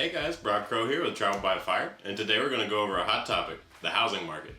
Hey guys, Brock Crow here with Travel by Fire, and today we're going to go over a hot topic, the housing market.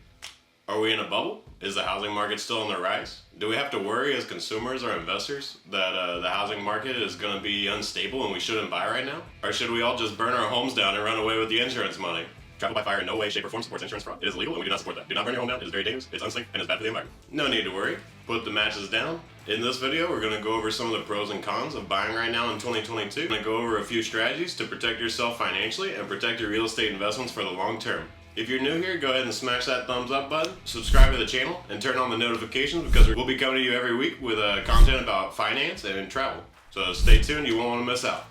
Are we in a bubble? Is the housing market still on the rise? Do we have to worry as consumers or investors that the housing market is going to be unstable and we shouldn't buy right now? Or should we all just burn our homes down and run away with the insurance money? Travel by Fire in no way, shape, or form supports insurance fraud. It is illegal and we do not support that. Do not burn your home down. It is very dangerous, it's unsafe, and it's bad for the environment. No need to worry. Put the matches down. In this video, we're going to go over some of the pros and cons of buying right now in 2022. We're going to go over a few strategies to protect yourself financially and protect your real estate investments for the long term. If you're new here, go ahead and smash that thumbs up button, subscribe to the channel, and turn on the notifications because we'll be coming to you every week with content about finance and travel. So stay tuned, you won't want to miss out.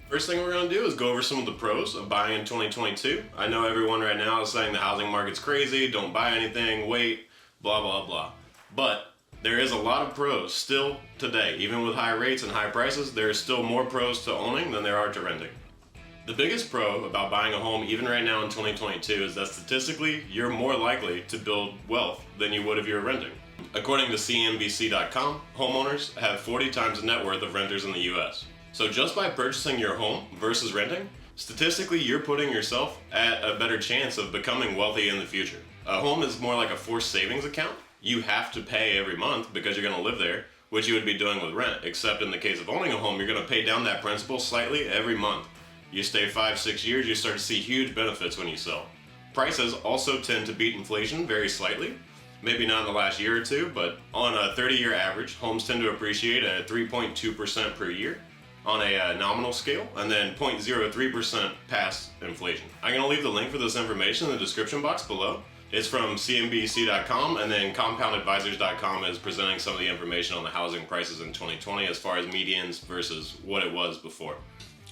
First thing we're going to do is go over some of the pros of buying in 2022. I know everyone right now is saying the housing market's crazy, don't buy anything, wait, blah, blah, blah. But there is a lot of pros still today. Even with high rates and high prices, there is still more pros to owning than there are to renting. The biggest pro about buying a home even right now in 2022 is that statistically, you're more likely to build wealth than you would if you were renting. According to CNBC.com, homeowners have 40 times the net worth of renters in the US. So just by purchasing your home versus renting, statistically you're putting yourself at a better chance of becoming wealthy in the future. A home is more like a forced savings account. You have to pay every month because you're going to live there, which you would be doing with rent, except in the case of owning a home, you're going to pay down that principal slightly every month. You stay 5-6 years, you start to see huge benefits when you sell. Prices also tend to beat inflation very slightly. Maybe not in the last year or two, but on a 30-year average, homes tend to appreciate at 3.2% per year on a nominal scale, and then 0.03% past inflation. I'm going to leave the link for this information in the description box below. It's from CNBC.com, and then CompoundAdvisors.com is presenting some of the information on the housing prices in 2020 as far as medians versus what it was before.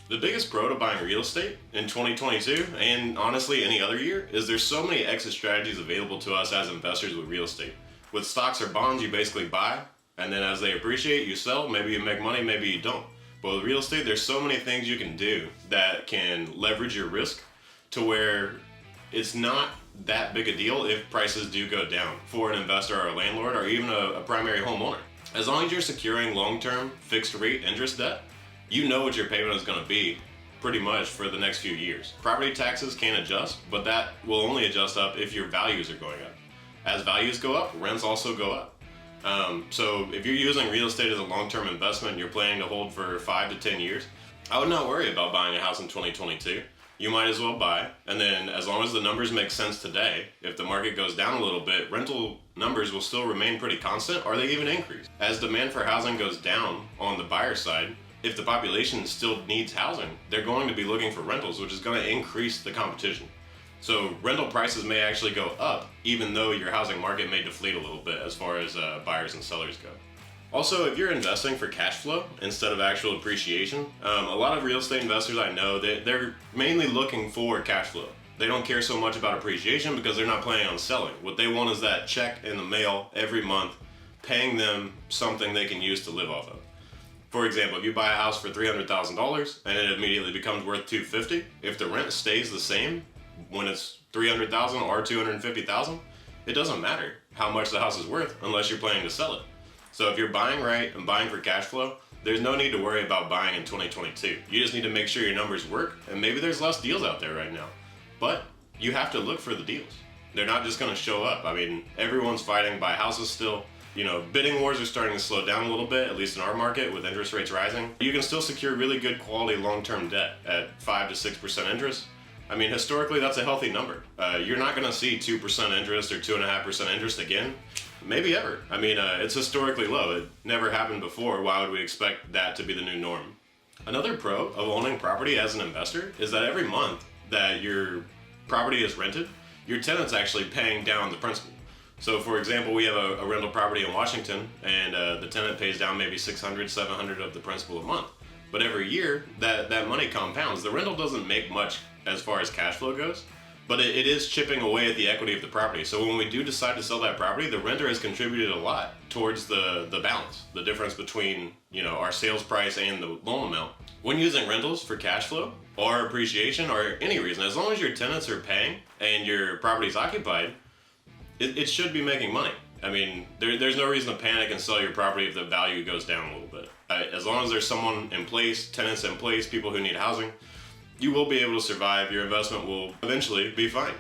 The biggest pro to buying real estate in 2022, and honestly any other year, is there's so many exit strategies available to us as investors with real estate. With stocks or bonds, you basically buy, and then as they appreciate, you sell. Maybe you make money, maybe you don't. But with real estate, there's so many things you can do that can leverage your risk to where it's not that big a deal if prices do go down for an investor or a landlord or even a primary homeowner. As long as you're securing long-term fixed rate interest debt, you know what your payment is going to be pretty much for the next few years. Property taxes can adjust, but that will only adjust up if your values are going up. As values go up, rents also go up. So if you're using real estate as a long-term investment and you're planning to hold for 5 to 10 years, I would not worry about buying a house in 2022. You might as well buy, and then as long as the numbers make sense today, if the market goes down a little bit, rental numbers will still remain pretty constant, or they even increase. As demand for housing goes down on the buyer side, if the population still needs housing, they're going to be looking for rentals, which is going to increase the competition. So rental prices may actually go up, even though your housing market may deflate a little bit as far as buyers and sellers go. Also, if you're investing for cash flow instead of actual appreciation, a lot of real estate investors I know, they're mainly looking for cash flow. They don't care so much about appreciation because they're not planning on selling. What they want is that check in the mail every month, paying them something they can use to live off of. For example, if you buy a house for $300,000 and it immediately becomes worth $250,000, if the rent stays the same when it's $300,000 or $250,000, it doesn't matter how much the house is worth unless you're planning to sell it. So if you're buying right and buying for cash flow, there's no need to worry about buying in 2022. You just need to make sure your numbers work, and maybe there's less deals out there right now. But you have to look for the deals. They're not just going to show up. I mean, everyone's fighting to buy houses still. You know, bidding wars are starting to slow down a little bit, at least in our market, with interest rates rising. You can still secure really good quality long-term debt at 5 to 6% interest. I mean, historically, that's a healthy number. You're not going to see 2% interest or 2.5% interest again, maybe ever. I mean, it's historically low. It never happened before. Why would we expect that to be the new norm? Another pro of owning property as an investor is that every month that your property is rented, your tenant's actually paying down the principal. So for example, we have a rental property in Washington, and the tenant pays down maybe $600, $700 of the principal a month. But every year, that money compounds. The rental doesn't make much as far as cash flow goes, but it is chipping away at the equity of the property. So when we do decide to sell that property, the renter has contributed a lot towards the balance, the difference between, you know, our sales price and the loan amount. When using rentals for cash flow or appreciation or any reason, as long as your tenants are paying and your property is occupied, it should be making money. I mean, there's no reason to panic and sell your property if the value goes down a little bit. As long as there's someone in place, tenants in place, people who need housing, you will be able to survive. Your investment will eventually be fine.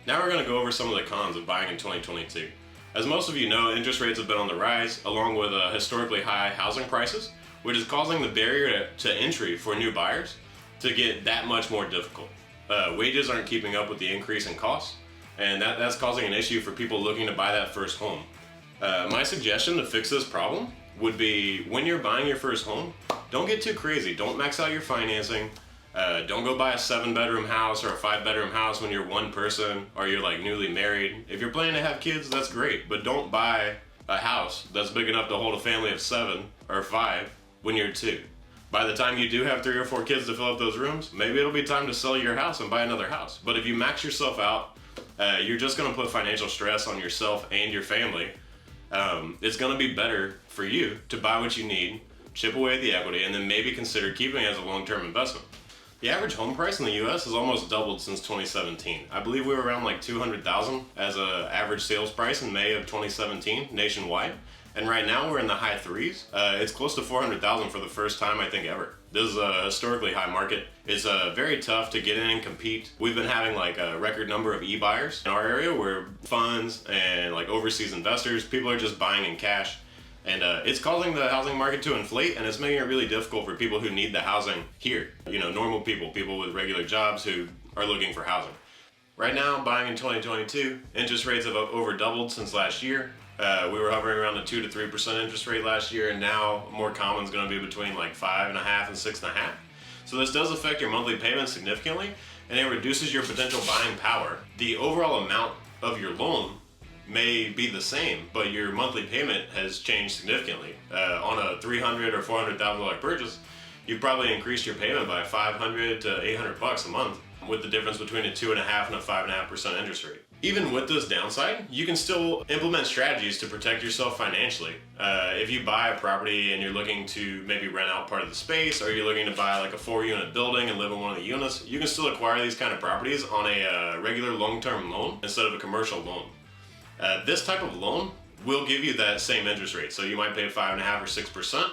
Now we're going to go over some of the cons of buying in 2022. As most of you know, interest rates have been on the rise, along with historically high housing prices, which is causing the barrier to entry for new buyers to get that much more difficult. Wages aren't keeping up with the increase in costs, and that's causing an issue for people looking to buy that first home. My suggestion to fix this problem would be, when you're buying your first home, don't get too crazy. Don't max out your financing. Don't go buy a 7-bedroom house or a 5-bedroom house when you're one person or you're like newly married. If you're planning to have kids, that's great, but don't buy a house that's big enough to hold a family of 7 or 5 when you're 2. By the time you do have 3 or 4 kids to fill up those rooms, maybe it'll be time to sell your house and buy another house. But if you max yourself out, you're just going to put financial stress on yourself and your family. It's going to be better for you to buy what you need, chip away at the equity, and then maybe consider keeping it as a long-term investment. The average home price in the US has almost doubled since 2017. I believe we were around like $200,000 as an average sales price in May of 2017 nationwide. And right now we're in the high threes. It's close to $400,000 for the first time, I think, ever. This is a historically high market. It's very tough to get in and compete. We've been having like a record number of e-buyers in our area, where funds and like overseas investors, people are just buying in cash. And it's causing the housing market to inflate, and it's making it really difficult for people who need the housing here. You know, normal people, people with regular jobs who are looking for housing. Right now, buying in 2022, interest rates have over doubled since last year. We were hovering around the 2 to 3% interest rate last year, and now more common is going to be between like 5.5% and 6.5%. So this does affect your monthly payments significantly, and it reduces your potential buying power. The overall amount of your loan may be the same, but your monthly payment has changed significantly. On a $300,000 or $400,000 purchase, you've probably increased your payment by $500 to $800 a month, with the difference between a 2.5% and a 5.5% interest rate. Even with this downside, you can still implement strategies to protect yourself financially. If you buy a property and you're looking to maybe rent out part of the space, or you're looking to buy like a 4-unit building and live in one of the units, you can still acquire these kind of properties on a regular long-term loan instead of a commercial loan. This type of loan will give you that same interest rate. So you might pay 5.5% or 6%,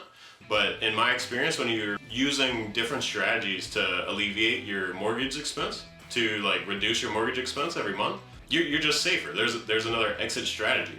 but in my experience, when you're using different strategies to alleviate your mortgage expense, to like reduce your mortgage expense every month, you're just safer. There's another exit strategy.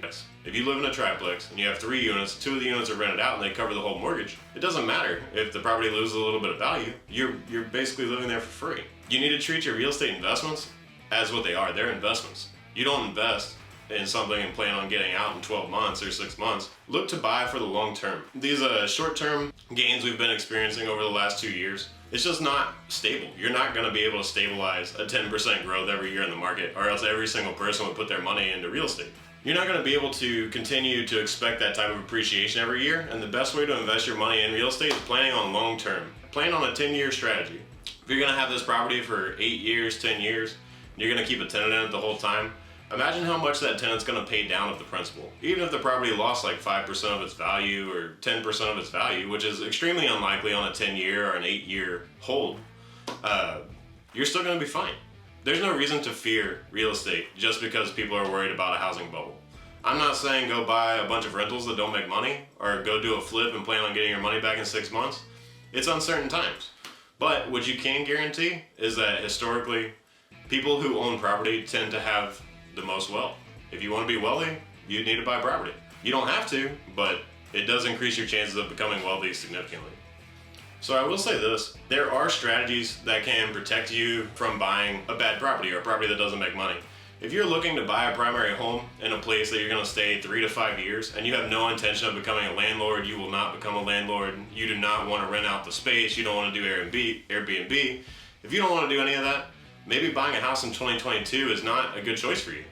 If you live in a triplex and you have 3 units, 2 of the units are rented out and they cover the whole mortgage, it doesn't matter if the property loses a little bit of value. You're basically living there for free. You need to treat your real estate investments as what they are. They're investments. You don't invest in something and plan on getting out in 12 months or 6 months. Look to buy for the long term. These short-term gains we've been experiencing over the last 2 years, it's just not stable. You're not going to be able to stabilize a 10% growth every year in the market, or else every single person would put their money into real estate. You're not going to be able to continue to expect that type of appreciation every year, and the best way to invest your money in real estate is planning on long term. Plan on a 10-year strategy. If you're going to have this property for 8 years, 10 years, and you're going to keep a tenant in it the whole time, imagine how much that tenant's going to pay down of the principal. Even if the property lost like 5% of its value or 10% of its value, which is extremely unlikely on a 10-year or an 8-year hold, you're still going to be fine. There's no reason to fear real estate just because people are worried about a housing bubble. I'm not saying go buy a bunch of rentals that don't make money, or go do a flip and plan on getting your money back in 6 months. It's uncertain times. But what you can guarantee is that historically, people who own property tend to have the most wealth. If you want to be wealthy, you need to buy property. You don't have to, but it does increase your chances of becoming wealthy significantly. So I will say this, there are strategies that can protect you from buying a bad property or a property that doesn't make money. If you're looking to buy a primary home in a place that you're going to stay 3 to 5 years and you have no intention of becoming a landlord, you will not become a landlord, you do not want to rent out the space, you don't want to do Airbnb, if you don't want to do any of that, maybe buying a house in 2022 is not a good choice for you.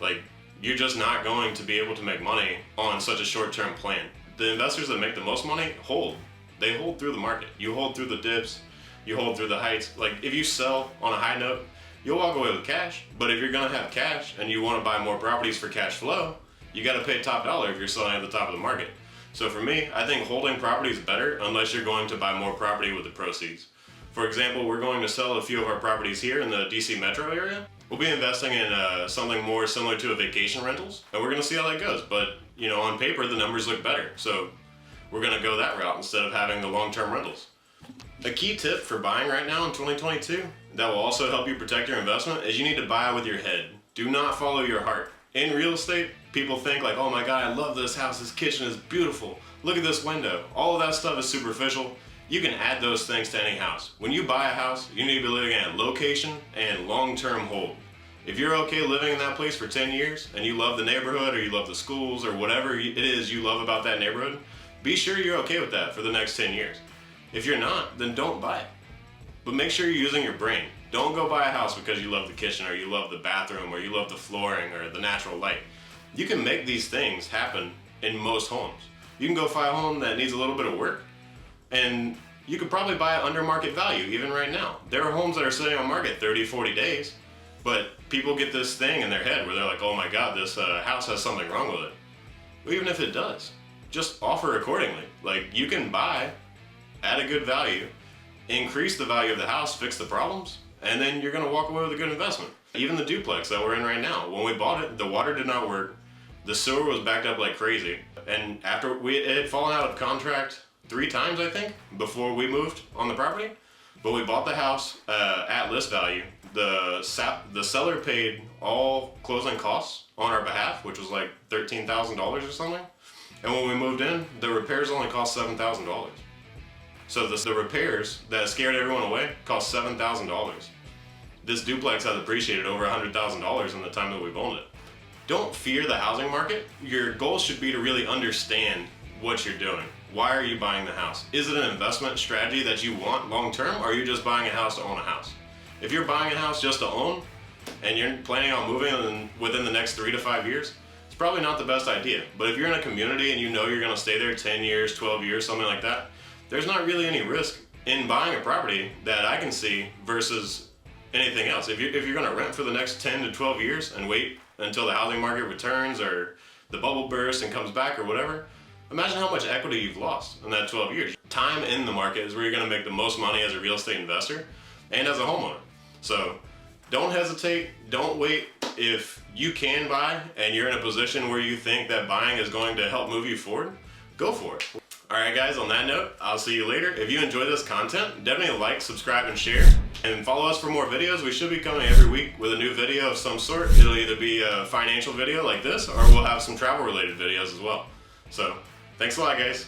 Like, you're just not going to be able to make money on such a short-term plan. The investors that make the most money hold. They hold through the market. You hold through the dips, you hold through the heights. Like, if you sell on a high note, you'll walk away with cash. But if you're gonna have cash and you wanna buy more properties for cash flow, you gotta pay top dollar if you're selling at the top of the market. So for me, I think holding property is better unless you're going to buy more property with the proceeds. For example, we're going to sell a few of our properties here in the DC metro area. We'll be investing in something more similar to a vacation rentals, and we're gonna see how that goes. But you know, on paper, the numbers look better, so we're gonna go that route instead of having the long-term rentals. A key tip for buying right now in 2022 that will also help you protect your investment is you need to buy with your head. Do not follow your heart. In real estate, people think like, oh my God, I love this house, this kitchen is beautiful. Look at this window. All of that stuff is superficial. You can add those things to any house. When you buy a house, you need to be looking at location and long-term hold. If you're okay living in that place for 10 years and you love the neighborhood or you love the schools or whatever it is you love about that neighborhood, be sure you're okay with that for the next 10 years. If you're not, then don't buy it. But make sure you're using your brain. Don't go buy a house because you love the kitchen or you love the bathroom or you love the flooring or the natural light. You can make these things happen in most homes. You can go find a home that needs a little bit of work, and you could probably buy it under market value even right now. There are homes that are sitting on market 30, 40 days, but people get this thing in their head where they're like, oh my God, this house has something wrong with it. Well, even if it does, just offer accordingly. Like, you can buy at a good value, increase the value of the house, fix the problems, and then you're gonna walk away with a good investment. Even the duplex that we're in right now, when we bought it, the water did not work. The sewer was backed up like crazy. And after it had fallen out of contract 3 times, I think, before we moved on the property. But we bought the house at list value. The seller paid all closing costs on our behalf, which was like $13,000 or something. And when we moved in, the repairs only cost $7,000. So the repairs that scared everyone away cost $7,000. This duplex has appreciated over $100,000 in the time that we've owned it. Don't fear the housing market. Your goal should be to really understand what you're doing. Why are you buying the house? Is it an investment strategy that you want long term, or are you just buying a house to own a house? If you're buying a house just to own, and you're planning on moving within the next 3 to 5 years, it's probably not the best idea. But if you're in a community and you know you're gonna stay there 10 years, 12 years, something like that, there's not really any risk in buying a property that I can see versus anything else. If you're gonna rent for the next 10 to 12 years and wait until the housing market returns or the bubble bursts and comes back or whatever, imagine how much equity you've lost in that 12 years. Time in the market is where you're gonna make the most money as a real estate investor and as a homeowner. So don't hesitate, don't wait. If you can buy and you're in a position where you think that buying is going to help move you forward, go for it. Alright guys, on that note, I'll see you later. If you enjoy this content, definitely like, subscribe, and share. And follow us for more videos. We should be coming every week with a new video of some sort. It'll either be a financial video like this, or we'll have some travel related videos as well. So, thanks a lot guys.